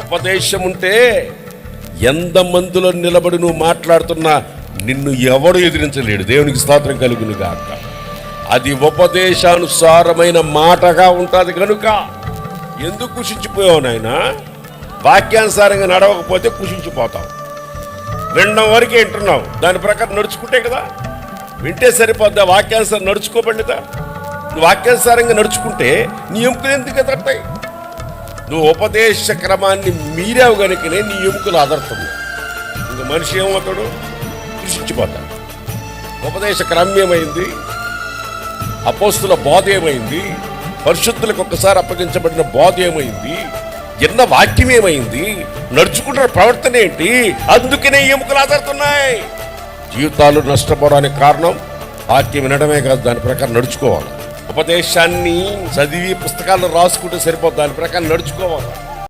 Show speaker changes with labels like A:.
A: ఉపదేశం ఉంటే ఎంత మందిలో నిలబడి నువ్వు మాట్లాడుతున్నా నిన్ను ఎవడు ఎదిరించలేడు. దేవునికి స్తోత్రం కలుగును గాక. అది ఉపదేశానుసారమైన మాటగా ఉంటుంది కనుక ఎందుకు కుషించిపోయావు నాయన? వాక్యానుసారంగా నడవకపోతే కుషించిపోతావు. వినడం వరకే వింటున్నావు, దాని ప్రకారం నడుచుకుంటే కదా. వింటే సరిపోద్దా? వాక్యానుసారం నడుచుకోబడిదా? నువ్వు వాక్యానుసారంగా నడుచుకుంటే నీ ఎముకలు ఎందుకు ఎదరతాయి? నువ్వు ఉపదేశ క్రమాన్ని మీరావు కనుకనే నీ ఎముకలు అదరుతుంది. ఇంక మనిషి ఏమవుతాడు? కృషించిపోతాడు. ఉపదేశ క్రమం ఏమైంది? అపోస్తుల బోధ ఏమైంది? పరిశుద్ధులకు ఒక్కసారి అప్పగించబడిన బోధ ఏమైంది? ఎన్న వాక్యం ఏమైంది? నడుచుకుంటున్న ప్రవర్తన ఏంటి? అందుకనే ఎముకలు ఆధారుతున్నాయి. జీవితాలు నష్టపోవడానికి కారణం వాక్యం వినడమే కాదు, దాని ప్రకారం నడుచుకోవాలి. ఉపదేశాన్ని చదివి పుస్తకాలను రాసుకుంటే సరిపోతుంది, దాని ప్రకారం నడుచుకోవాలి.